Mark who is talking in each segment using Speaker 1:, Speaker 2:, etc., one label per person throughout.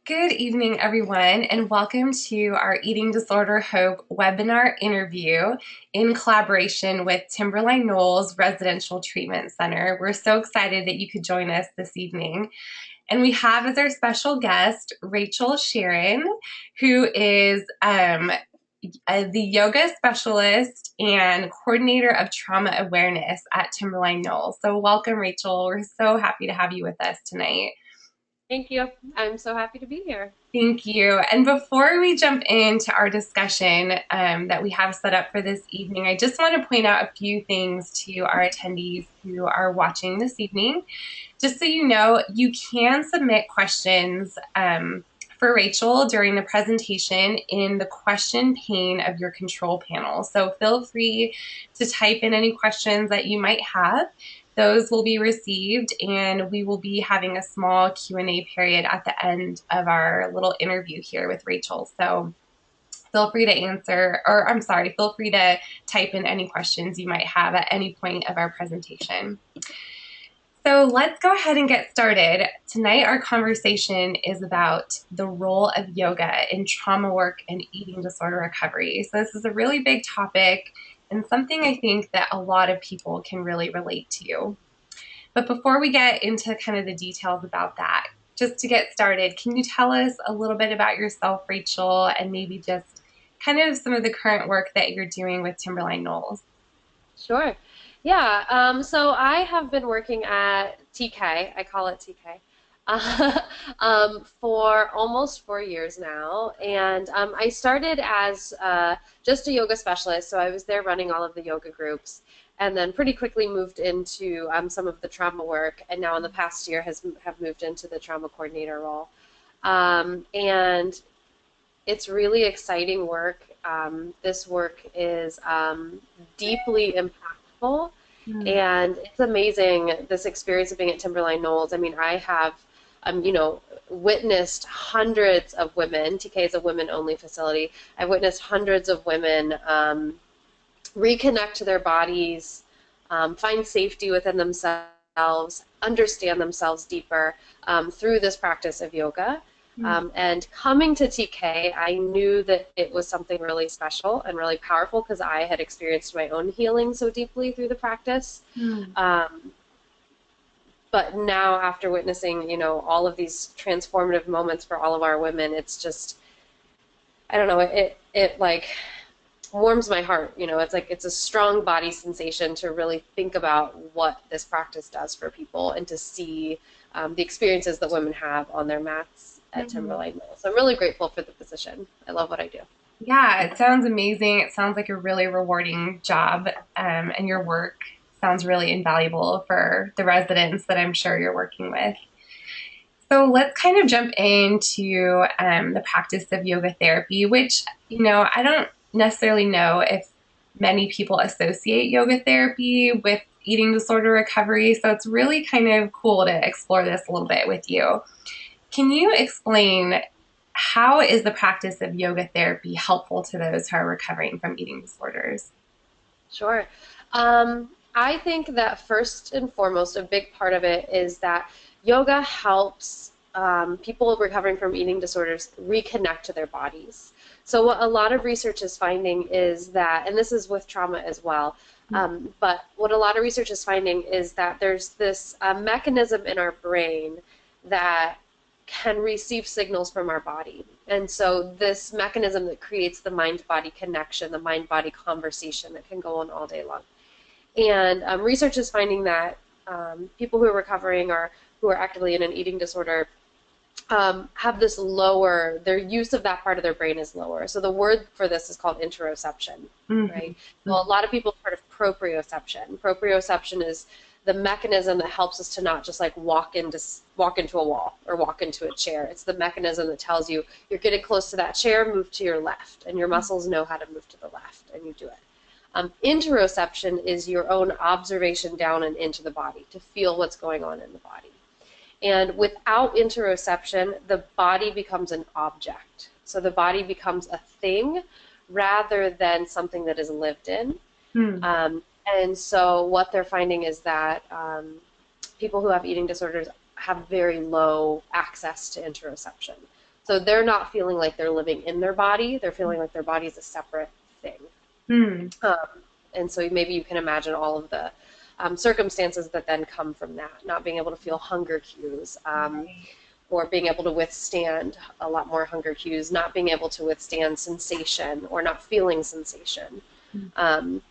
Speaker 1: Good evening, everyone, and welcome to our Eating Disorder Hope webinar interview in collaboration with Timberline Knolls Residential Treatment Center. We're so excited that you could join us this evening. And we have as our special guest, Rachel Sherron, who is the yoga specialist and coordinator of trauma awareness at Timberline Knolls. So welcome, Rachel. We're so happy to have you with us tonight.
Speaker 2: Thank you. I'm so happy to be here.
Speaker 1: Thank you. And before we jump into our discussion that we have set up for this evening, I just want to point out a few things to our attendees who are watching this evening. Just so you know, you can submit questions for Rachel during the presentation in the question pane of your control panel. So feel free to type in any questions that you might have. Those will be received, and we will be having a small Q&A period at the end of our little interview here with Rachel. So feel free to feel free to type in any questions you might have at any point of our presentation. So let's go ahead and get started. Tonight, our conversation is about the role of yoga in trauma work and eating disorder recovery. So this is a really big topic and something I think that a lot of people can really relate to. But before we get into kind of the details about that, just to get started, can you tell us a little bit about yourself, Rachel, and maybe just kind of some of the current work that you're doing with Timberline Knolls?
Speaker 2: Sure. Yeah. So I have been working at TK, I call it TK, for almost 4 years now. And I started as just a yoga specialist, so I was there running all of the yoga groups, and then pretty quickly moved into some of the trauma work, and now in the past year have moved into the trauma coordinator role. And it's really exciting work. This work is deeply impactful, and it's amazing, this experience of being at Timberline Knolls. I mean, I have, witnessed hundreds of women. TK is a women-only facility. I've witnessed hundreds of women reconnect to their bodies, find safety within themselves, understand themselves deeper through this practice of yoga. And coming to TK, I knew that it was something really special and really powerful because I had experienced my own healing so deeply through the practice. But now, after witnessing, all of these transformative moments for all of our women, it's just, I don't know, it like warms my heart. It's like it's a strong body sensation to really think about what this practice does for people and to see the experiences that women have on their mats at Timberline Knolls. So I'm really grateful for the position. I love what I do.
Speaker 1: Yeah, it sounds amazing. It sounds like a really rewarding job, and your work sounds really invaluable for the residents that I'm sure you're working with. So let's kind of jump into the practice of yoga therapy, which, I don't necessarily know if many people associate yoga therapy with eating disorder recovery. So it's really kind of cool to explore this a little bit with you. Can you explain how is the practice of yoga therapy helpful to those who are recovering from eating disorders?
Speaker 2: Sure. I think that first and foremost, a big part of it is that yoga helps people recovering from eating disorders reconnect to their bodies. So what a lot of research is finding is that, and this is with trauma as well, but what a lot of research is finding is that there's this mechanism in our brain that can receive signals from our body. And so this mechanism that creates the mind-body connection, the mind-body conversation that can go on all day long. And research is finding that people who are recovering or who are actively in an eating disorder have this lower, their use of that part of their brain is lower. So the word for this is called interoception, right? Well, a lot of people have heard of proprioception. Proprioception is the mechanism that helps us to not just like walk into a wall or walk into a chair. It's the mechanism that tells you you're getting close to that chair, move to your left, and your muscles know how to move to the left, and you do it. Interoception is your own observation down and into the body to feel what's going on in the body. And without interoception, the body becomes an object. So the body becomes a thing rather than something that is lived in. And so what they're finding is that people who have eating disorders have very low access to interoception. So they're not feeling like they're living in their body. They're feeling like their body is a separate thing.
Speaker 1: Hmm.
Speaker 2: Um, and so maybe you can imagine all of the circumstances that then come from that, not being able to feel hunger cues,
Speaker 1: Right.
Speaker 2: or being able to withstand a lot more hunger cues, not being able to withstand sensation or not feeling sensation. Um,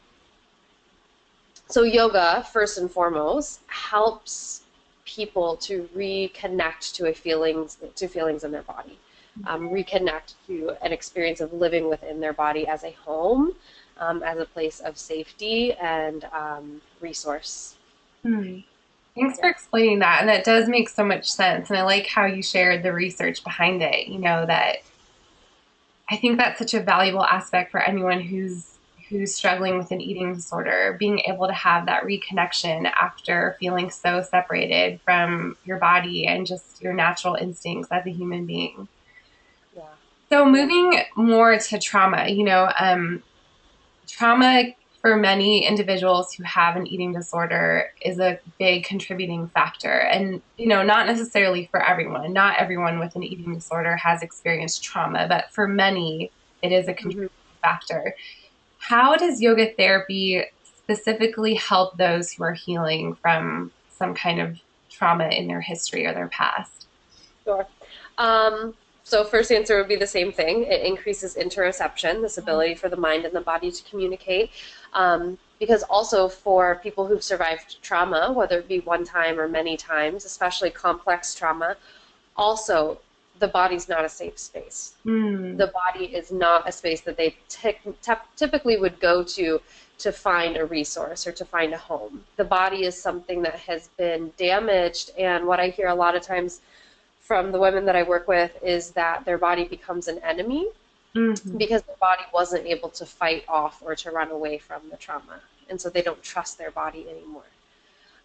Speaker 2: so yoga, first and foremost, helps people to reconnect to feelings in their body, reconnect to an experience of living within their body as a home, as a place of safety and resource.
Speaker 1: Hmm. Thanks for
Speaker 2: Yeah.
Speaker 1: explaining that. And that does make so much sense. And I like how you shared the research behind it. That I think that's such a valuable aspect for anyone who's struggling with an eating disorder, being able to have that reconnection after feeling so separated from your body and just your natural instincts as a human being.
Speaker 2: Yeah.
Speaker 1: So
Speaker 2: Yeah.
Speaker 1: moving more to trauma, trauma for many individuals who have an eating disorder is a big contributing factor. And, not necessarily for everyone. Not everyone with an eating disorder has experienced trauma, but for many, it is a
Speaker 2: Mm-hmm.
Speaker 1: contributing factor. How does yoga therapy specifically help those who are healing from some kind of trauma in their history or their past?
Speaker 2: Sure. Um, so first answer would be the same thing. It increases interoception, this ability for the mind and the body to communicate. Because also for people who've survived trauma, whether it be one time or many times, especially complex trauma, also the body's not a safe space.
Speaker 1: Mm,
Speaker 2: The body is not a space that they typically would go to find a resource or to find a home. The body is something that has been damaged, and what I hear a lot of times from the women that I work with is that their body becomes an enemy
Speaker 1: mm-hmm,
Speaker 2: because their body wasn't able to fight off or to run away from the trauma. And so they don't trust their body anymore.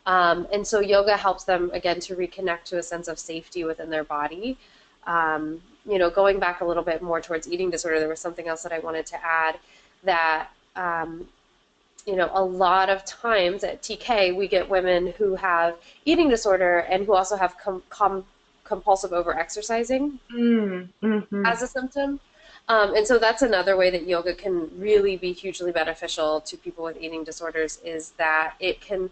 Speaker 2: And so yoga helps them, again, to reconnect to a sense of safety within their body. Going back a little bit more towards eating disorder, there was something else that I wanted to add that, a lot of times at TK, we get women who have eating disorder and who also have compulsive overexercising
Speaker 1: mm-hmm,
Speaker 2: as a symptom. And so that's another way that yoga can really be hugely beneficial to people with eating disorders is that it can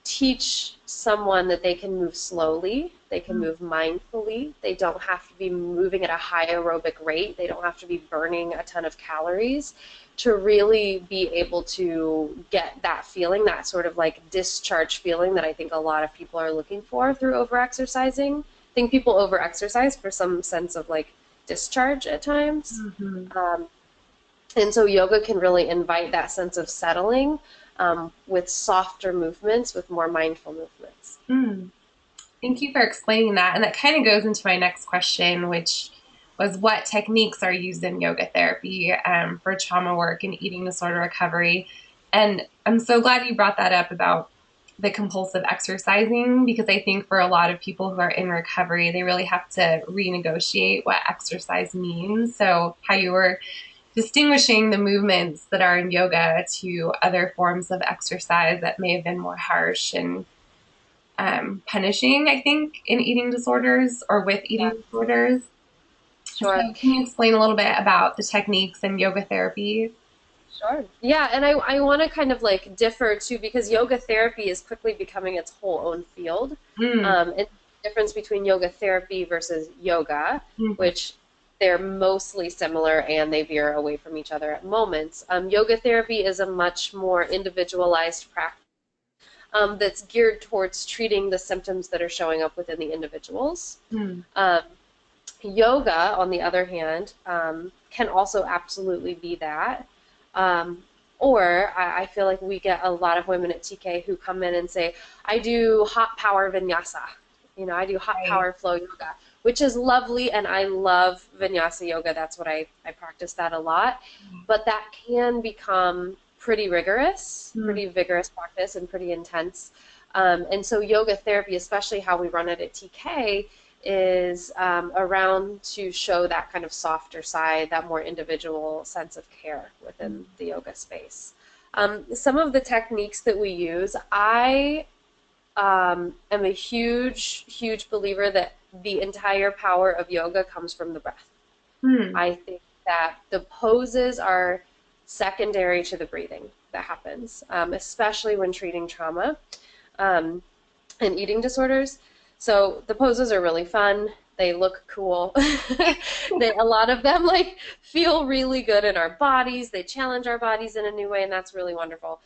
Speaker 2: teach someone that they can move slowly, they can move mindfully, they don't have to be moving at a high aerobic rate, they don't have to be burning a ton of calories to really be able to get that feeling, that sort of like discharge feeling that I think a lot of people are looking for through overexercising. I think people overexercise for some sense of like discharge at times.
Speaker 1: mm-hmm.
Speaker 2: Um, and so yoga can really invite that sense of settling with softer movements, with more mindful movements.
Speaker 1: Mm. Thank you for explaining that. And that kind of goes into my next question, which was what techniques are used in yoga therapy for trauma work and eating disorder recovery. And I'm so glad you brought that up about the compulsive exercising, because I think for a lot of people who are in recovery, they really have to renegotiate what exercise means. So, how you were distinguishing the movements that are in yoga to other forms of exercise that may have been more harsh and punishing, I think, in eating disorders or with
Speaker 2: Yeah,
Speaker 1: eating disorders. So,
Speaker 2: sure.
Speaker 1: can you explain a little bit about the techniques in yoga therapy?
Speaker 2: Sure. Yeah, and I want to kind of like differ too because yoga therapy is quickly becoming its whole own field.
Speaker 1: Mm,
Speaker 2: And the difference between yoga therapy versus yoga,
Speaker 1: mm,
Speaker 2: which they're mostly similar and they veer away from each other at moments. Yoga therapy is a much more individualized practice that's geared towards treating the symptoms that are showing up within the individuals.
Speaker 1: mm,
Speaker 2: Um, Yoga, on the other hand, can also absolutely be that. Um, or I feel like we get a lot of women at TK who come in and say, I do hot power vinyasa. I do hot
Speaker 1: right.
Speaker 2: power flow yoga, which is lovely, and I love vinyasa yoga. That's what I practice that a lot. But that can become
Speaker 1: Mm,
Speaker 2: pretty vigorous practice, and pretty intense. And so yoga therapy, especially how we run it at TK, is around to show that kind of softer side, that more individual sense of care within the yoga space. Some of the techniques that we use, I am a huge, huge believer that the entire power of yoga comes from the breath.
Speaker 1: Hmm.
Speaker 2: I think that the poses are secondary to the breathing that happens, especially when treating trauma um, and eating disorders. So the poses are really fun. They look cool. A lot of them like feel really good in our bodies. They challenge our bodies in a new way, and that's really wonderful.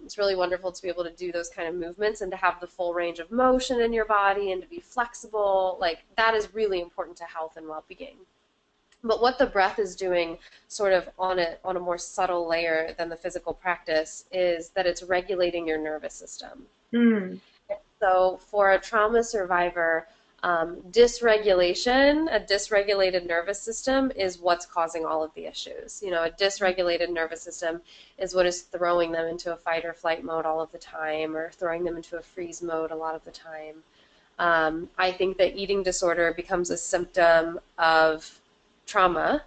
Speaker 2: It's really wonderful to be able to do those kind of movements and to have the full range of motion in your body and to be flexible. Like that is really important to health and well-being. But what the breath is doing sort of on a more subtle layer than the physical practice is that it's regulating your nervous system.
Speaker 1: Hmm.
Speaker 2: So for a trauma survivor, dysregulation, a dysregulated nervous system is what's causing all of the issues. You know, a dysregulated nervous system is what is throwing them into a fight or flight mode all of the time or throwing them into a freeze mode a lot of the time. I think that eating disorder becomes a symptom of trauma,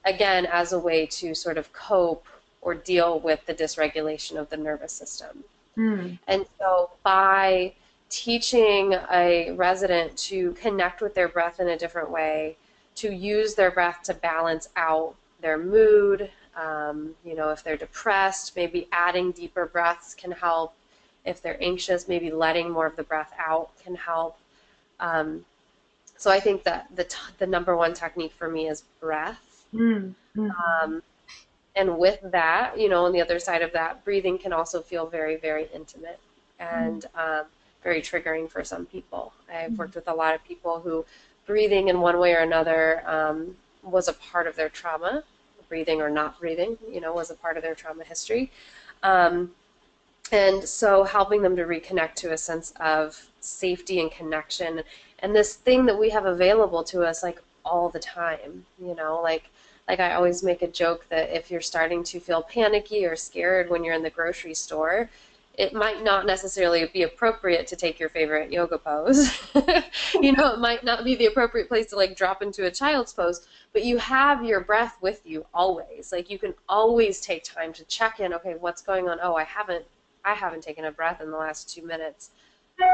Speaker 2: again, as a way to sort of cope or deal with the dysregulation of the nervous system.
Speaker 1: Hmm.
Speaker 2: And so by teaching a resident to connect with their breath in a different way, to use their breath to balance out their mood, you know, if they're depressed, maybe adding deeper breaths can help. If they're anxious, maybe letting more of the breath out can help. Um, so I think that the number one technique for me is breath.
Speaker 1: Hmm. Hmm.
Speaker 2: Um, and with that, you know, on the other side of that, breathing can also feel very, very intimate and very triggering for some people. I've worked with a lot of people who breathing in one way or another was a part of their trauma. Breathing or not breathing, you know, was a part of their trauma history. Um, and so helping them to reconnect to a sense of safety and connection and this thing that we have available to us like all the time, you know, like I always make a joke that if you're starting to feel panicky or scared when you're in the grocery store, it might not necessarily be appropriate to take your favorite yoga pose. You know, it might not be the appropriate place to like drop into a child's pose, but you have your breath with you always. Like you can always take time to check in, okay, what's going on? Oh, I haven't taken a breath in the last 2 minutes.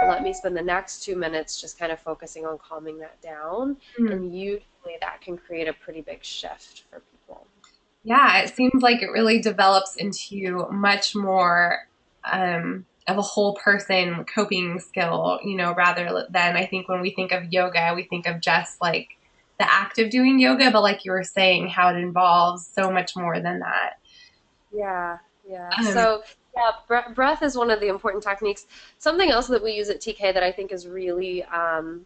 Speaker 2: Let me spend the next 2 minutes just kind of focusing on calming that down.
Speaker 1: Hmm.
Speaker 2: And usually that can create a pretty big shift for people.
Speaker 1: Yeah, it seems like it really develops into much more of a whole person coping skill, you know, rather than I think when we think of yoga, we think of just like the act of doing yoga, but like you were saying, how it involves so much more than that.
Speaker 2: Yeah, yeah.
Speaker 1: Um,
Speaker 2: So, yeah, breath is one of the important techniques. Something else that we use at TK that I think is really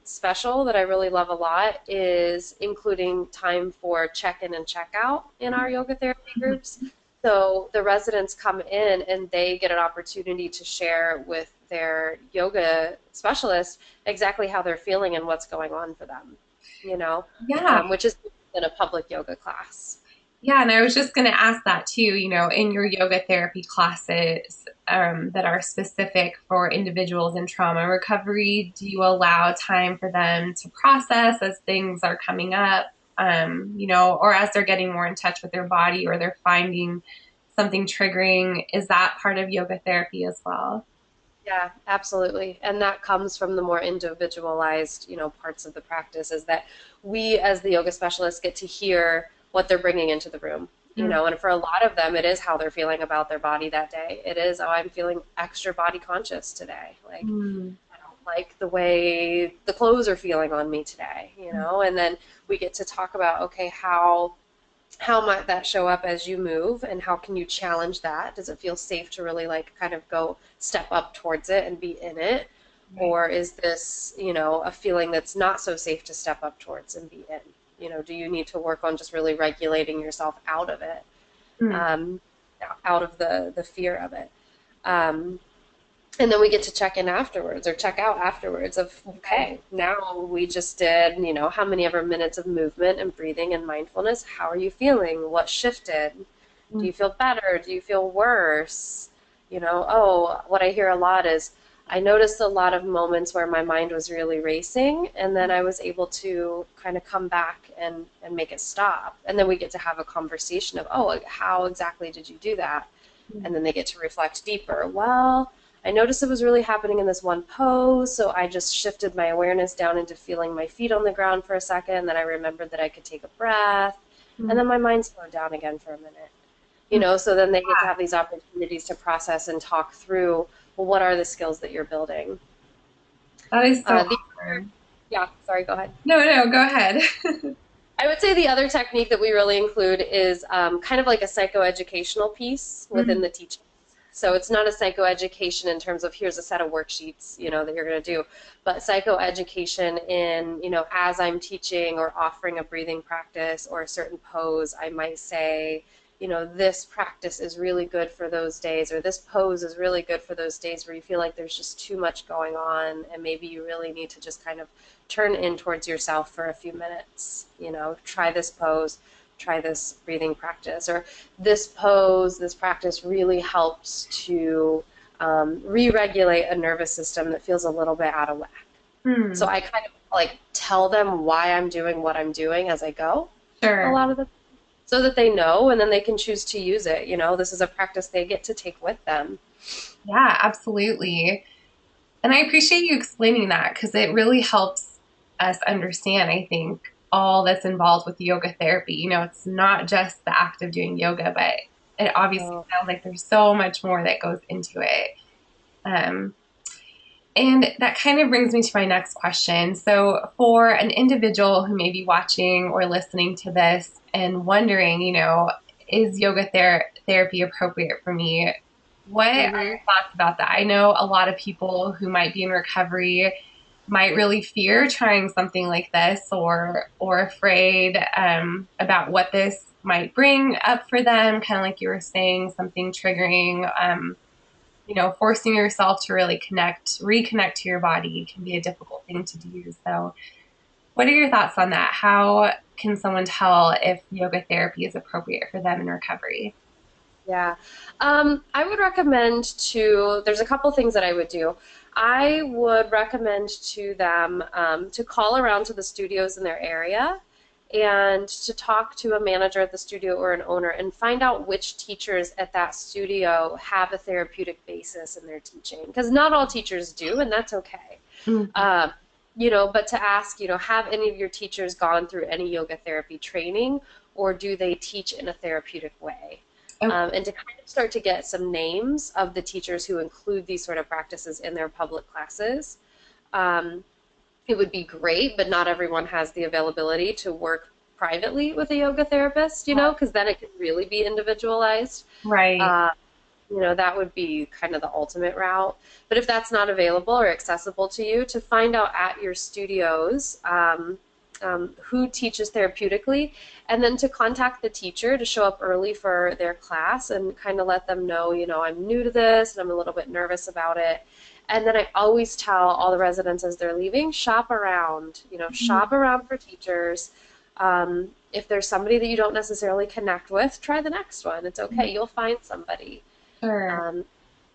Speaker 2: special, that I really love a lot, is including time for check-in and check-out in our yoga therapy groups. So the residents come in and they get an opportunity to share with their yoga specialist exactly how they're feeling and what's going on for them, you know,
Speaker 1: yeah,
Speaker 2: which is in a public yoga class.
Speaker 1: yeah, and I was just going to ask that too, you know, in your yoga therapy classes that are specific for individuals in trauma recovery, do you allow time for them to process as things are coming up, you know, or as they're getting more in touch with their body or they're finding something triggering? Is that part of yoga therapy as well?
Speaker 2: Yeah, absolutely. And that comes from the more individualized, you know, parts of the practice is that we as the yoga specialists get to hear what they're bringing into the room, you
Speaker 1: Mm,
Speaker 2: know, and for a lot of them, it is how they're feeling about their body that day. It is, oh, I'm feeling extra body conscious today. Like,
Speaker 1: mm,
Speaker 2: I don't like the way the clothes are feeling on me today, you know, and then we get to talk about, okay, how might that show up as you move and how can you challenge that? Does it feel safe to really like kind of go step up towards it and be in it?
Speaker 1: right.
Speaker 2: Or is this, you know, a feeling that's not so safe to step up towards and be in? You know, do you need to work on just really regulating yourself out of it,
Speaker 1: Mm,
Speaker 2: um, out of the fear of it? Um, and then we get to check in afterwards or check out afterwards of,
Speaker 1: right.
Speaker 2: okay, now we just did, you know, how many ever minutes of movement and breathing and mindfulness. How are you feeling? What shifted? Do
Speaker 1: Mm,
Speaker 2: you feel better? Do you feel worse? You know, oh, what I hear a lot is I noticed a lot of moments where my mind was really racing and then I was able to kind of come back and make it stop. And then we get to have a conversation of, oh, how exactly did you do that?
Speaker 1: mm,
Speaker 2: And then they get to reflect deeper. Well, I noticed it was really happening in this one pose, so I just shifted my awareness down into feeling my feet on the ground for a second. Then I remembered that I could take a breath, and then my mind slowed down again for a minute. So then they get to have these opportunities to process and talk through, well, what are the skills that you're building?
Speaker 1: That is so
Speaker 2: The
Speaker 1: awesome.
Speaker 2: Yeah, sorry, go ahead.
Speaker 1: No, no, go ahead.
Speaker 2: I would say the other technique that we really include is kind of like a psychoeducational piece within
Speaker 1: Mhm.
Speaker 2: the teaching. So it's not a psychoeducation in terms of here's a set of worksheets, that you're going to do, but psychoeducation in, as I'm teaching or offering a breathing practice or a certain pose, I might say, this practice is really good for those days, or this pose is really good for those days where you feel like there's just too much going on, and maybe you really need to just kind of turn in towards yourself for a few minutes. Try this pose, try this breathing practice, or this pose, this practice really helps to re-regulate a nervous system that feels a little bit out of whack. So
Speaker 1: Hmm.
Speaker 2: I kind of like tell them why I'm doing what I'm doing as I go a
Speaker 1: Sure.
Speaker 2: lot of the so that they know, and then they can choose to use it. This is a practice they get to take with them.
Speaker 1: Yeah, absolutely. And I appreciate you explaining that because it really helps us understand, I think, all that's involved with yoga therapy. It's not just the act of doing yoga, but it obviously
Speaker 2: Oh.
Speaker 1: sounds like there's so much more that goes into it. Um, and that kind of brings me to my next question. So, for an individual who may be watching or listening to this and wondering, is yoga therapy appropriate for me? What are
Speaker 2: Mm-hmm.
Speaker 1: your thoughts about that? I know a lot of people who might be in recovery might really fear trying something like this, or afraid about what this might bring up for them. Kind of like you were saying, something triggering. Forcing yourself to really reconnect to your body can be a difficult thing to do. So, what are your thoughts on that? How can someone tell if yoga therapy is appropriate for them in recovery?
Speaker 2: Yeah. I would recommend there's a couple things that I would do. I would recommend to them to call around to the studios in their area and to talk to a manager at the studio or an owner and find out which teachers at that studio have a therapeutic basis in their teaching. Because not all teachers do, and that's okay.
Speaker 1: Mm-hmm.
Speaker 2: Um, but to ask, have any of your teachers gone through any yoga therapy training, or do they teach in a therapeutic way?
Speaker 1: Okay.
Speaker 2: And to kind of start to get some names of the teachers who include these sort of practices in their public classes. Um, it would be great, but not everyone has the availability to work privately with a yoga therapist, because then it can really be individualized.
Speaker 1: Right.
Speaker 2: Uh, that would be kind of the ultimate route. But if that's not available or accessible to you, to find out at your studios who teaches therapeutically, and then to contact the teacher to show up early for their class and kind of let them know, I'm new to this and I'm a little bit nervous about it. And then I always tell all the residents as they're leaving, shop around, shop around for teachers. If there's somebody that you don't necessarily connect with, try the next one. It's okay. You'll find somebody.
Speaker 1: Sure.
Speaker 2: Um,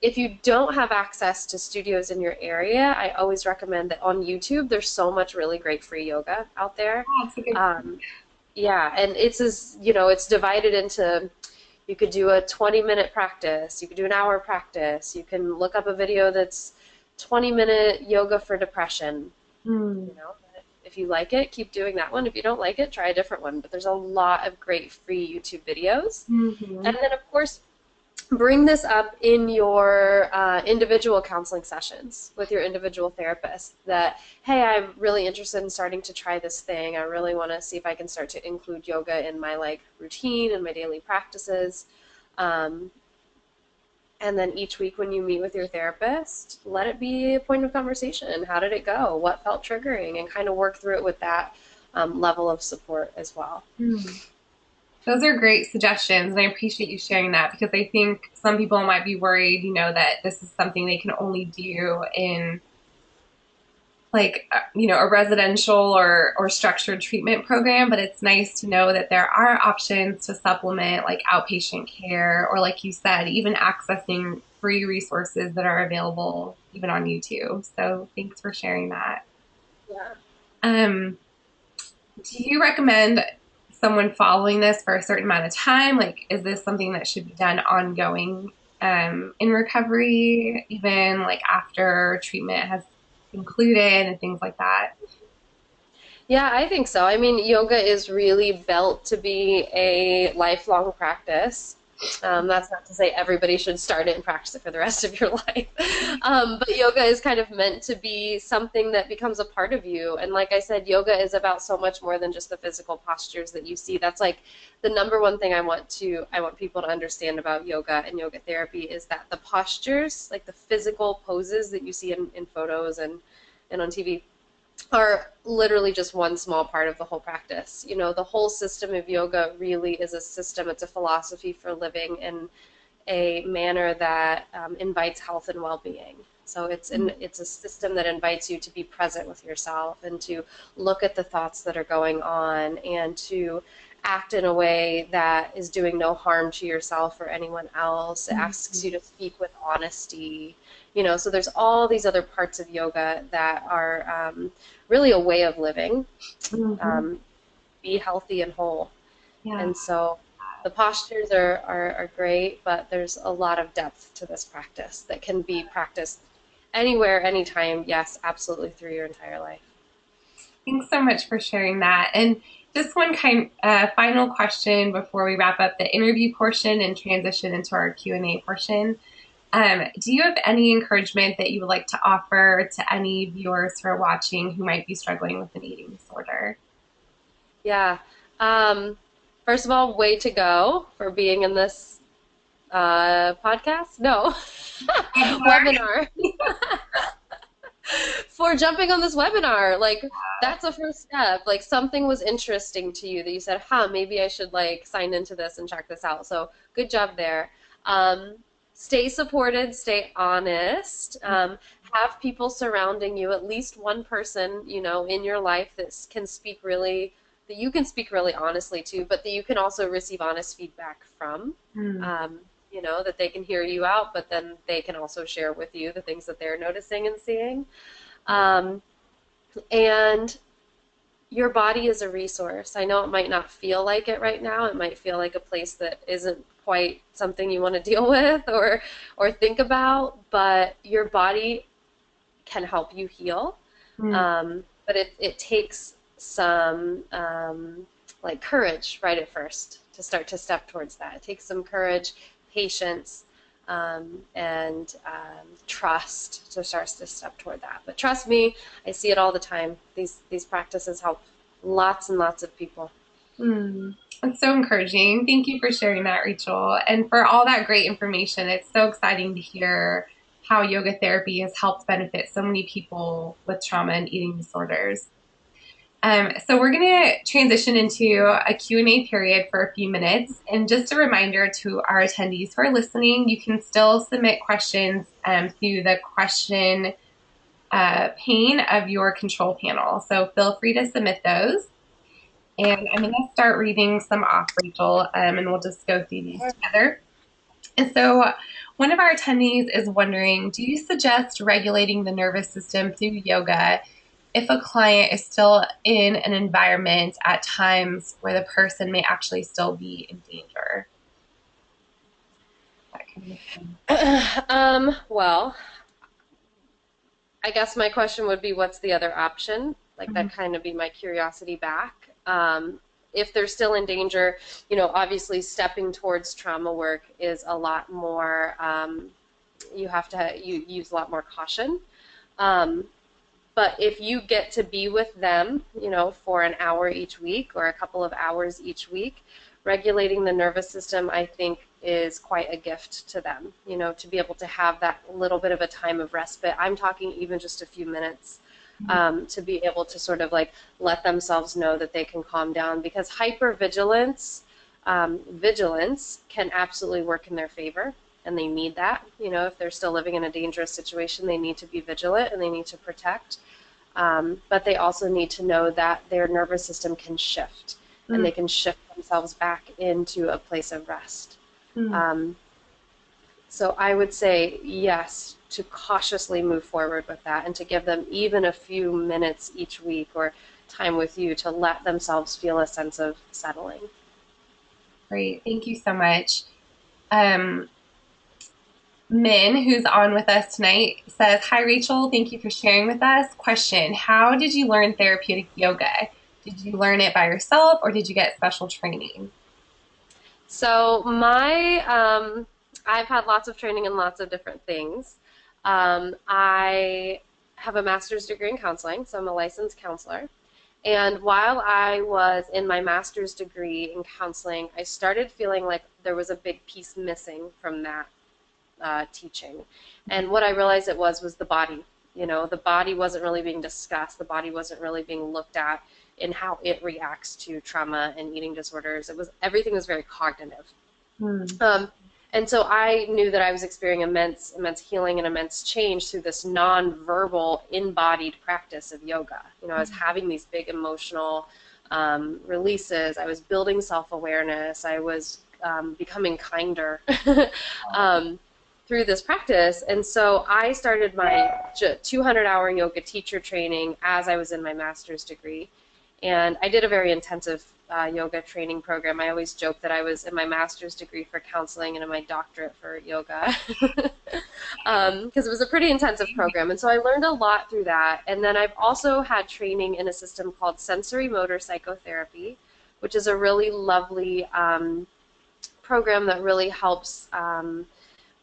Speaker 2: if you don't have access to studios in your area, I always recommend that on YouTube, there's so much really great free yoga out there.
Speaker 1: That's a good.
Speaker 2: Um, yeah, and it's divided into, you could do a 20-minute practice, you could do an hour practice, you can look up a video that's 20-minute yoga for depression.
Speaker 1: Mm.
Speaker 2: You know, if you like it, keep doing that one. If you don't like it, try a different one. But there's a lot of great free YouTube videos.
Speaker 1: Mm-hmm.
Speaker 2: And then, of course, bring this up in your individual counseling sessions with your individual therapist that, hey, I'm really interested in starting to try this thing. I really want to see if I can start to include yoga in my routine and my daily practices. Um, and then each week when you meet with your therapist, let it be a point of conversation. How did it go? What felt triggering? And kind of work through it with that level of support as well.
Speaker 1: Mm. Those are great suggestions, and I appreciate you sharing that because I think some people might be worried, that this is something they can only do in a residential or structured treatment program, but it's nice to know that there are options to supplement like outpatient care or, like you said, even accessing free resources that are available even on YouTube. So thanks for sharing that.
Speaker 2: Yeah.
Speaker 1: Um, do you recommend someone following this for a certain amount of time? Like, is this something that should be done ongoing? in recovery, even like after treatment has concluded and things like that?
Speaker 2: Yeah, I think so. I mean, yoga is really built to be a lifelong practice. That's not to say everybody should start it and practice it for the rest of your life. But yoga is kind of meant to be something that becomes a part of you. And like I said, yoga is about so much more than just the physical postures that you see. That's like the number one thing I want people to understand about yoga and yoga therapy is that the postures, like the physical poses that you see in photos and on TV, are literally just one small part of the whole practice. You know, the whole system of yoga really is a system, it's a philosophy for living in a manner that invites health and well-being. So it's a system that invites you to be present with yourself and to look at the thoughts that are going on and to act in a way that is doing no harm to yourself or anyone else. It asks you to speak with honesty. You know, so there's all these other parts of yoga that are really a way of living.
Speaker 1: Mm-hmm.
Speaker 2: Um, be healthy and whole.
Speaker 1: Yeah.
Speaker 2: And so the postures are great, but there's a lot of depth to this practice that can be practiced anywhere, anytime. Yes, absolutely, through your entire life.
Speaker 1: Thanks so much for sharing that. And just one final question before we wrap up the interview portion and transition into our Q&A portion. Do you have any encouragement that you would like to offer to any viewers who are watching who might be struggling with an eating disorder?
Speaker 2: Yeah. Um, First of all, way to go for being in this podcast. No, webinar. For jumping on this webinar. Like, that's a first step. Like, something was interesting to you that you said, huh, maybe I should like sign into this and check this out. So good job there. Um, Stay supported, stay honest. Have people surrounding you, at least one person, you know, in your life that can speak really, that you can speak really honestly to, but that you can also receive honest feedback from.
Speaker 1: Mm,
Speaker 2: Um, you know, that they can hear you out, but then they can also share with you the things that they're noticing and seeing. Um, and your body is a resource. I know it might not feel like it right now. It might feel like a place that isn't quite something you want to deal with or think about, but your body can help you heal.
Speaker 1: mm,
Speaker 2: But it takes some like courage right at first to start to step towards that. It takes some courage, patience, and trust to start to step toward that. But trust me, I see it all the time. These practices help lots and lots of people.
Speaker 1: mm. That's so encouraging. Thank you for sharing that, Rachel, and for all that great information. It's so exciting to hear how yoga therapy has helped benefit so many people with trauma and eating disorders. So we're going to transition into a Q&A period for a few minutes. And just a reminder to our attendees who are listening, you can still submit questions through the question pane of your control panel. So feel free to submit those. And I'm going to start reading some off, Rachel, and we'll just go through these together. And so one of our attendees is wondering, do you suggest regulating the nervous system through yoga if a client is still in an environment at times where the person may actually still be in danger? That kind of thing.
Speaker 2: Well, I guess my question would be, what's the other option? Like
Speaker 1: Mhm.
Speaker 2: that kind of be my curiosity back. If they're still in danger, you know, obviously stepping towards trauma work is a lot more, you have to you use a lot more caution. Um, but if you get to be with them, you know, for an hour each week or a couple of hours each week, regulating the nervous system, I think, is quite a gift to them, you know, to be able to have that little bit of a time of respite. I'm talking even just a few minutes, to be able to sort of like let themselves know that they can calm down, because hypervigilance, vigilance can absolutely work in their favor. And they need that, you know, if they're still living in a dangerous situation, they need to be vigilant and they need to protect. But they also need to know that their nervous system can shift and
Speaker 1: Mm,
Speaker 2: they can shift themselves back into a place of rest.
Speaker 1: mm.
Speaker 2: Um, so I would say yes, to cautiously move forward with that and to give them even a few minutes each week or time with you to let themselves feel a sense of settling.
Speaker 1: Great. Thank you so much. Um, Min, who's on with us tonight, says, "Hi, Rachel. Thank you for sharing with us. Question: how did you learn therapeutic yoga? Did you learn it by yourself or did you get special training?"
Speaker 2: So I've had lots of training in lots of different things. I have a master's degree in counseling, so I'm a licensed counselor. And while I was in my master's degree in counseling, I started feeling like there was a big piece missing from that teaching. And what I realized it was the body. You know, the body wasn't really being discussed. The body wasn't really being looked at in how it reacts to trauma and eating disorders. It was everything was very cognitive.
Speaker 1: Hmm.
Speaker 2: Um, and so I knew that I was experiencing immense healing and immense change through this non-verbal, embodied practice of yoga. You know, I was having these big emotional releases. I was building self-awareness. I was becoming kinder through this practice. And so I started my 200-hour yoga teacher training as I was in my master's degree. And I did a very intensive yoga training program. I always joke that I was in my master's degree for counseling and in my doctorate for yoga because it was a pretty intensive program. And so I learned a lot through that. And then I've also had training in a system called Sensorimotor Psychotherapy, which is a really lovely program that really helps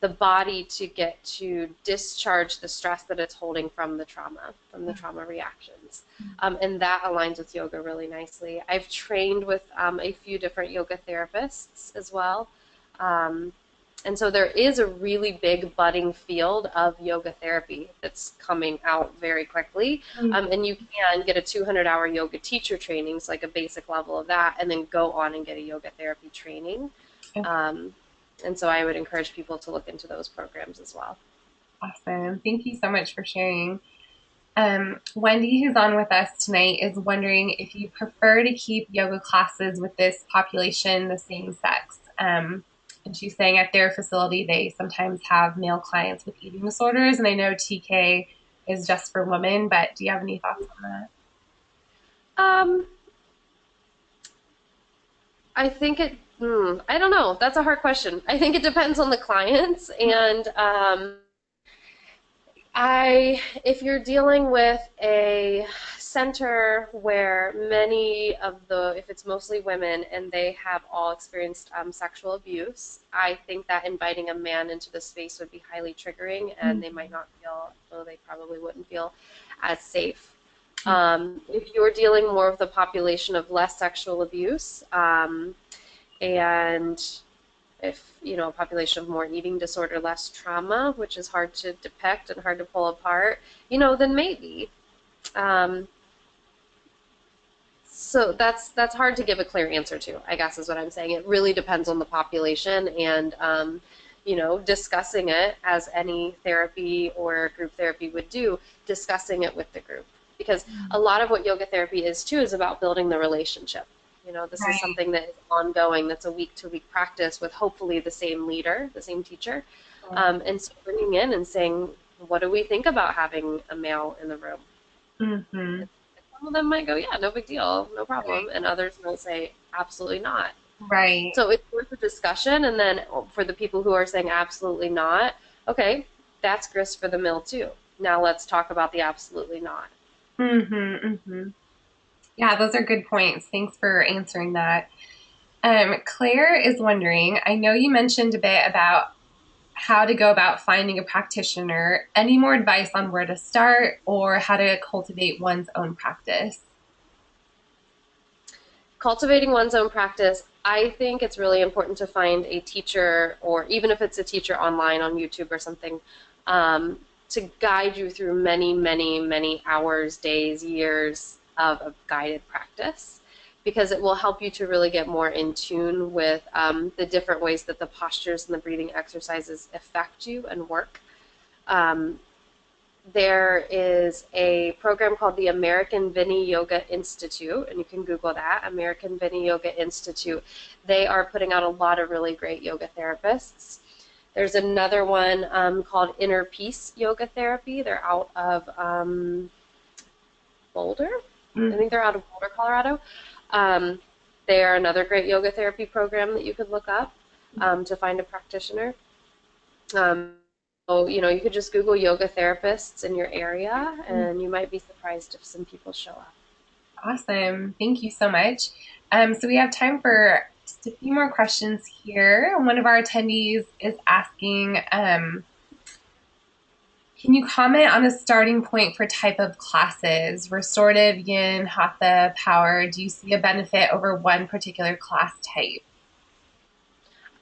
Speaker 2: the body to get to discharge the stress that it's holding from the trauma reactions. And that aligns with yoga really nicely. I've trained with a few different yoga therapists as well. And so there is a really big budding field of yoga therapy that's coming out very quickly. And you can get a 200-hour yoga teacher training, so like a basic level of that, and then go on and get a yoga therapy training. And so I would encourage people to look into those programs as well.
Speaker 1: Awesome. Thank you so much for sharing. Wendy, who's on with us tonight, is wondering if you prefer to keep yoga classes with this population the same sex. And she's saying at their facility, they sometimes have male clients with eating disorders. And I know TK is just for women, but do you have any thoughts on that?
Speaker 2: Um, I think I don't know. That's a hard question. I think it depends on the clients and if you're dealing with a center where if it's mostly women and they have all experienced sexual abuse, I think that inviting a man into the space would be highly triggering and they might not feel, though they probably wouldn't feel as safe. If you're dealing more with the population of less sexual abuse, and if, you know, a population of more eating disorder, less trauma, which is hard to depict and hard to pull apart, you know, then maybe. So that's hard to give a clear answer to, I guess is what I'm saying. It really depends on the population and, you know, discussing it as any therapy or group therapy would do, discussing it with the group. Because a lot of what yoga therapy is too is about building the relationship. You know, this is something that is ongoing, that's a week-to-week practice with hopefully the same leader, the same teacher. And so bringing in and saying, what do we think about having a male in the room?
Speaker 1: Mm-hmm.
Speaker 2: Some of them might go, yeah, no big deal, no problem. And others might say, absolutely not.
Speaker 1: Right.
Speaker 2: So it's worth a discussion. And then for the people who are saying absolutely not, okay, that's grist for the mill too. Now let's talk about the absolutely not.
Speaker 1: Mm-hmm. Mm-hmm. Yeah, those are good points. Thanks for answering that. Claire is wondering, I know you mentioned a bit about how to go about finding a practitioner. Any more advice on where to start or how to cultivate one's own practice?
Speaker 2: Cultivating one's own practice, I think it's really important to find a teacher, or even if it's a teacher online on YouTube or something, to guide you through many hours, days, years of guided practice, because it will help you to really get more in tune with the different ways that the postures and the breathing exercises affect you and work. There is a program called the American Vini Yoga Institute, and you can Google that, American Vini Yoga Institute. They are putting out a lot of really great yoga therapists. There's another one called Inner Peace Yoga Therapy. They're out of Boulder. I think they're out of Boulder, Colorado. They are another great yoga therapy program that you could look up to find a practitioner. So, you could just Google yoga therapists in your area, and you might be surprised if some people show up.
Speaker 1: Awesome. Thank you so much. So we have time for just a few more questions here. One of our attendees is asking, can you comment on a starting point for type of classes? Restorative, yin, hatha, power. Do you see a benefit over one particular class type?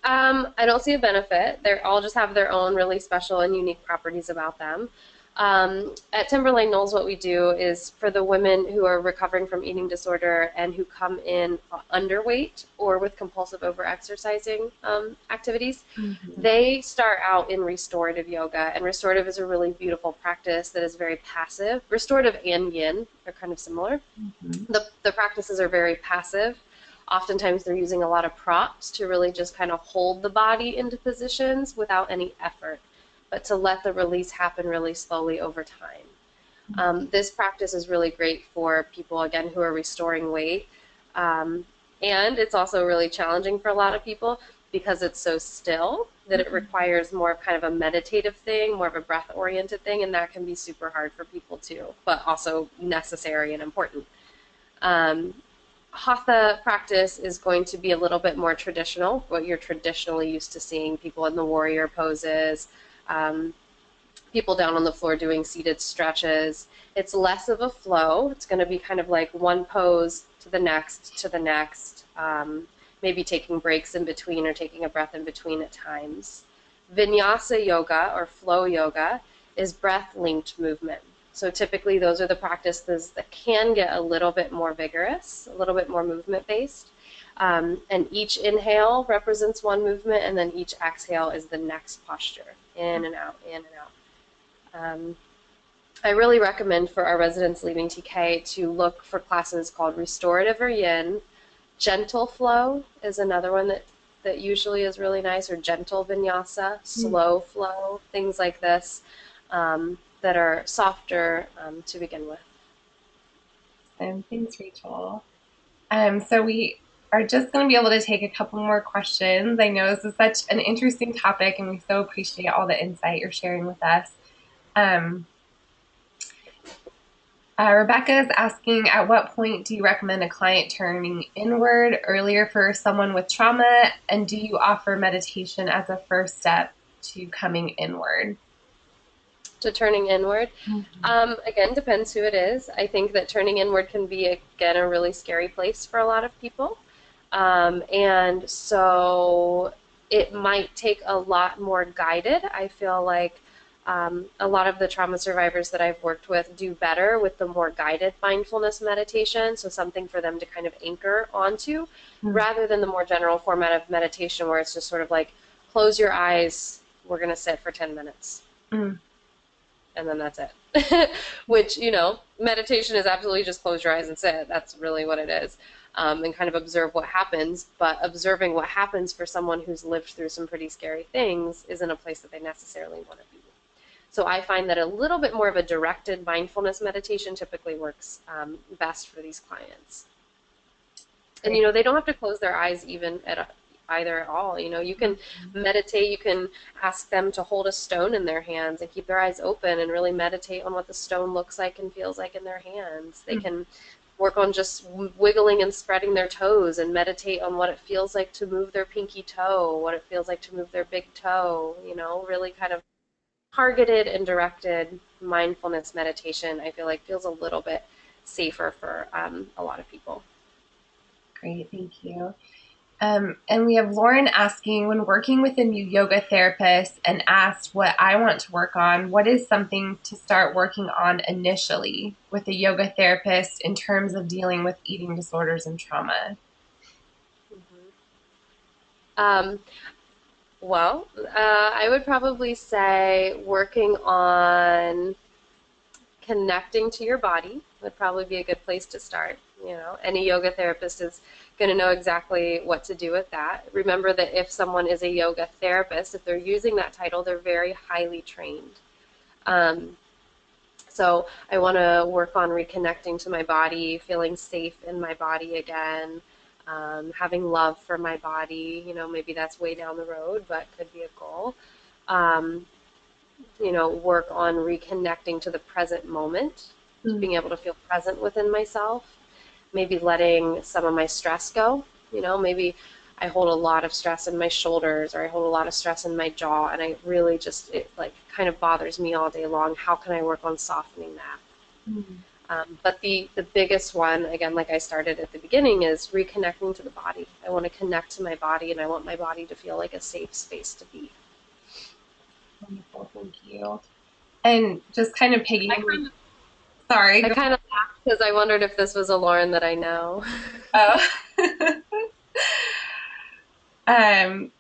Speaker 2: I don't see a benefit. They all just have their own really special and unique properties about them. At Timberline Knolls, what we do is for the women who are recovering from eating disorder and who come in underweight or with compulsive overexercising activities,
Speaker 1: Mm-hmm.
Speaker 2: they start out in restorative yoga. And restorative is a really beautiful practice that is very passive. Restorative and yin are kind of similar.
Speaker 1: Mm-hmm.
Speaker 2: The practices are very passive. Oftentimes they're using a lot of props to really just kind of hold the body into positions without any effort, but to let the release happen really slowly over time. This practice is really great for people, again, who are restoring weight. And it's also really challenging for a lot of people because it's so still that it requires more of kind of a meditative thing, more of a breath-oriented thing, and that can be super hard for people too, but also necessary and important. Um, Hatha practice is going to be a little bit more traditional, what you're traditionally used to seeing people in the warrior poses, um, people down on the floor doing seated stretches. It's less of a flow. It's going to be kind of like one pose to the next, maybe taking breaks in between or taking a breath in between at times. Vinyasa yoga or flow yoga is breath-linked movement. So typically those are the practices that can get a little bit more vigorous, a little bit more movement-based. And each inhale represents one movement, and then each exhale is the next posture, in and out, in and out. I really recommend for our residents leaving TK to look for classes called restorative or yin. Gentle flow is another one that usually is really nice, or gentle vinyasa, slow flow, things like this that are softer to begin with.
Speaker 1: Thanks, Rachel. So we are just going to be able to take a couple more questions. I know this is such an interesting topic, and we so appreciate all the insight you're sharing with us. Um, Rebecca is asking, at what point do you recommend a client turning inward earlier for someone with trauma? And do you offer meditation as a first step to coming inward?
Speaker 2: To turning inward.
Speaker 1: Mm-hmm.
Speaker 2: Again, depends who it is. I think that turning inward can be, again, a really scary place for a lot of people. And so it might take a lot more guided. I feel like a lot of the trauma survivors that I've worked with do better with the more guided mindfulness meditation, so something for them to kind of anchor onto, rather than the more general format of meditation where it's just sort of like, close your eyes, we're going to sit for 10 minutes.
Speaker 1: Mm-hmm.
Speaker 2: And then that's it. Which, meditation is absolutely just close your eyes and sit. That's really what it is. And kind of observe what happens. But observing what happens for someone who's lived through some pretty scary things isn't a place that they necessarily want to be. So I find that a little bit more of a directed mindfulness meditation typically works best for these clients. And, they don't have to close their eyes even either at all. You can meditate, you can ask them to hold a stone in their hands and keep their eyes open and really meditate on what the stone looks like and feels like in their hands. They can work on just wiggling and spreading their toes and meditate on what it feels like to move their pinky toe, what it feels like to move their big toe, really kind of targeted and directed mindfulness meditation, I feel like feels a little bit safer for a lot of people.
Speaker 1: Great, thank you. And we have Lauren asking, when working with a new yoga therapist and asked what I want to work on, what is something to start working on initially with a yoga therapist in terms of dealing with eating disorders and trauma?
Speaker 2: Um, I would probably say working on connecting to your body would probably be a good place to start. Any yoga therapist is going to know exactly what to do with that. Remember that if someone is a yoga therapist, if they're using that title, they're very highly trained. So I want to work on reconnecting to my body, feeling safe in my body again, having love for my body. Maybe that's way down the road, but could be a goal. work on reconnecting to the present moment, to
Speaker 1: Mm.
Speaker 2: being able to feel present within myself, maybe letting some of my stress go. Maybe I hold a lot of stress in my shoulders, or I hold a lot of stress in my jaw, and I really just, it like kind of bothers me all day long. How can I work on softening that?
Speaker 1: Mm.
Speaker 2: But the biggest one, again, like I started at the beginning, is reconnecting to the body. I want to connect to my body, and I want my body to feel like a safe space to be.
Speaker 1: Wonderful, thank you. And just kind of
Speaker 2: I
Speaker 1: piggying,
Speaker 2: kind of,
Speaker 1: sorry,
Speaker 2: I
Speaker 1: go.
Speaker 2: kind of laughed because I wondered if this was a Lauren that I know.
Speaker 1: Oh. um,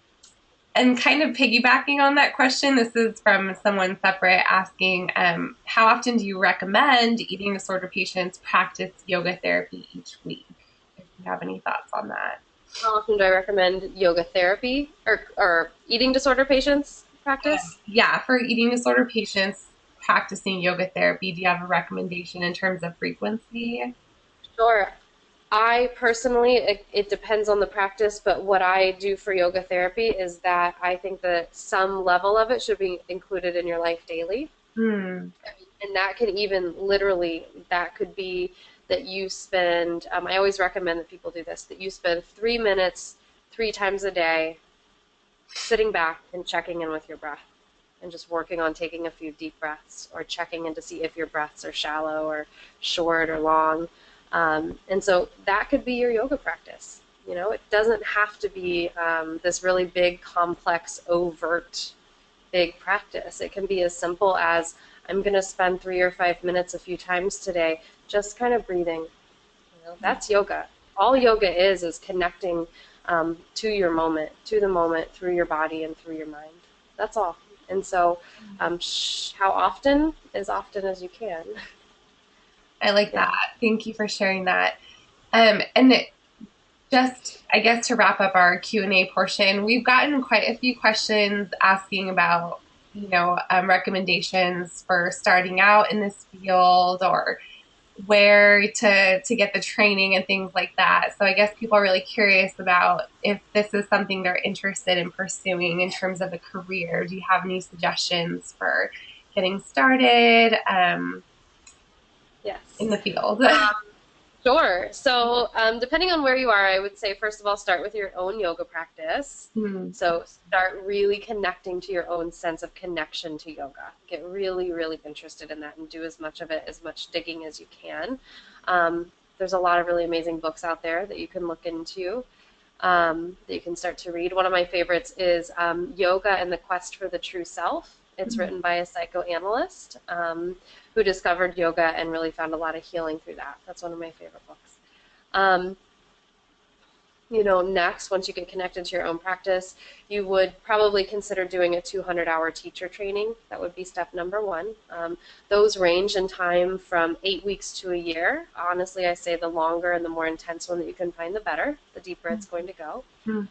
Speaker 1: and kind of piggybacking on that question, this is from someone separate asking, how often do you recommend eating disorder patients practice yoga therapy each week? If you have any thoughts on that.
Speaker 2: How often do I recommend yoga therapy or eating disorder patients practice?
Speaker 1: Yeah, for eating disorder patients practicing yoga therapy, do you have a recommendation in terms of frequency?
Speaker 2: Sure. I personally, it depends on the practice, but what I do for yoga therapy is that I think that some level of it should be included in your life daily.
Speaker 1: Hmm.
Speaker 2: And that could even literally, that could be that you spend, I always recommend that people do this, that you spend 3 minutes 3 times a day sitting back and checking in with your breath and just working on taking a few deep breaths or checking in to see if your breaths are shallow or short or long. And so that could be your yoga practice. It doesn't have to be this really big, complex, overt, big practice. It can be as simple as I'm going to spend 3 or 5 minutes a few times today just kind of breathing. That's yoga. All yoga is connecting to your moment, to the moment, through your body and through your mind. That's all. And so, how often? As often as you can.
Speaker 1: I like that.
Speaker 2: Yeah.
Speaker 1: Thank you for sharing that. And just, I guess, to wrap up our Q&A portion, we've gotten quite a few questions asking about, recommendations for starting out in this field, or where to get the training and things like that. So I guess people are really curious about if this is something they're interested in pursuing in terms of a career. Do you have any suggestions for getting started in
Speaker 2: Yes.
Speaker 1: the field?
Speaker 2: Sure. So, depending on where you are, I would say, first of all, start with your own yoga practice.
Speaker 1: Hmm.
Speaker 2: So, start really connecting to your own sense of connection to yoga. Get really, really interested in that and do as much of it, as much digging as you can. There's a lot of really amazing books out there that you can look into, that you can start to read. One of my favorites is Yoga and the Quest for the True Self. It's written by a psychoanalyst who discovered yoga and really found a lot of healing through that. That's one of my favorite books. Um, Next, once you get connected to your own practice, you would probably consider doing a 200-hour teacher training. That would be step number one. Those range in time from 8 weeks to a year. Honestly, I say the longer and the more intense one that you can find, the better, the deeper it's going to go.
Speaker 1: Hmm.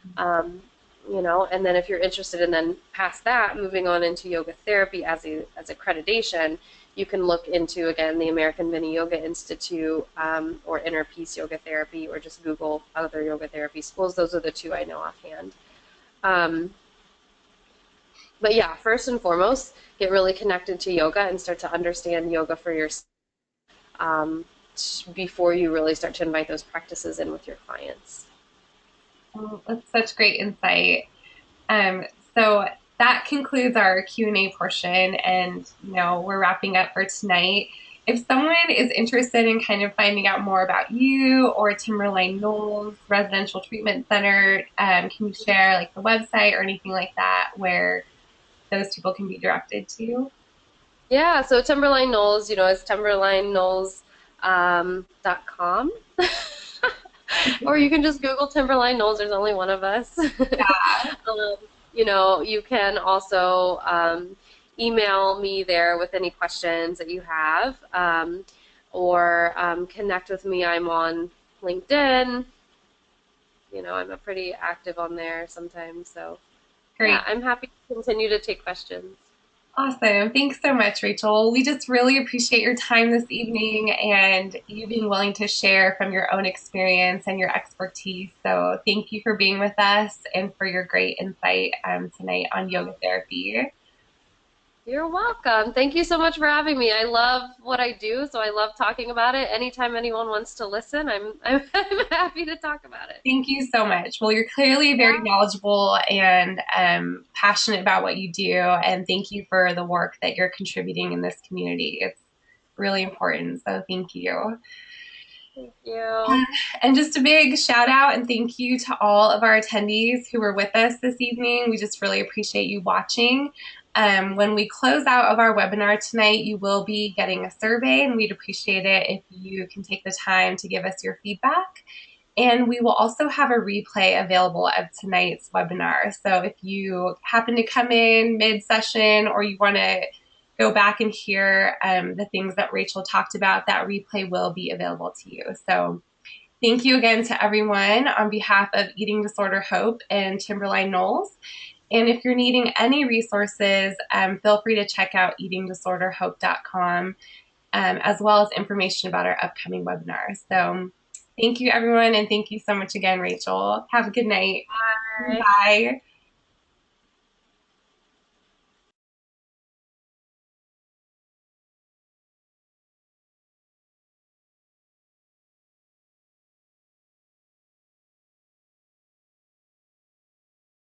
Speaker 2: And then if you're interested in then past that, moving on into yoga therapy as accreditation, you can look into, again, the American Mini Yoga Institute, or Inner Peace Yoga Therapy, or just Google other yoga therapy schools. Those are the two I know offhand. Um, but yeah, first and foremost, get really connected to yoga and start to understand yoga for yourself, um, before you really start to invite those practices in with your clients.
Speaker 1: Oh, that's such great insight. Um, so that concludes our Q&A portion, and we're wrapping up for tonight. If someone is interested in kind of finding out more about you or Timberline Knolls Residential Treatment Center, can you share like the website or anything like that where those people can be directed to?
Speaker 2: Yeah, so Timberline Knolls, is timberlineknolls.com. Or you can just Google Timberline Knolls. There's only one of us. You can also email me there with any questions that you have, or connect with me. I'm on LinkedIn. I'm a pretty active on there sometimes. So, yeah,
Speaker 1: Great.
Speaker 2: I'm happy to continue to take questions.
Speaker 1: Awesome. Thanks so much, Rachel. We just really appreciate your time this evening and you being willing to share from your own experience and your expertise. So thank you for being with us and for your great insight tonight on yoga therapy.
Speaker 2: You're welcome. Thank you so much for having me. I love what I do, so I love talking about it. Anytime anyone wants to listen, I'm happy to talk about it.
Speaker 1: Thank you so much. Well, you're clearly very knowledgeable and passionate about what you do, and thank you for the work that you're contributing in this community. It's really important, so thank you.
Speaker 2: Thank you.
Speaker 1: And just a big shout out and thank you to all of our attendees who were with us this evening. We just really appreciate you watching. When we close out of our webinar tonight, you will be getting a survey, and we'd appreciate it if you can take the time to give us your feedback. And we will also have a replay available of tonight's webinar. So if you happen to come in mid-session or you want to go back and hear the things that Rachel talked about, that replay will be available to you. So thank you again to everyone on behalf of Eating Disorder Hope and Timberline Knolls. And if you're needing any resources, feel free to check out eatingdisorderhope.com, as well as information about our upcoming webinars. So thank you, everyone, and thank you so much again, Rachel. Have a good night.
Speaker 2: Bye.
Speaker 1: Bye.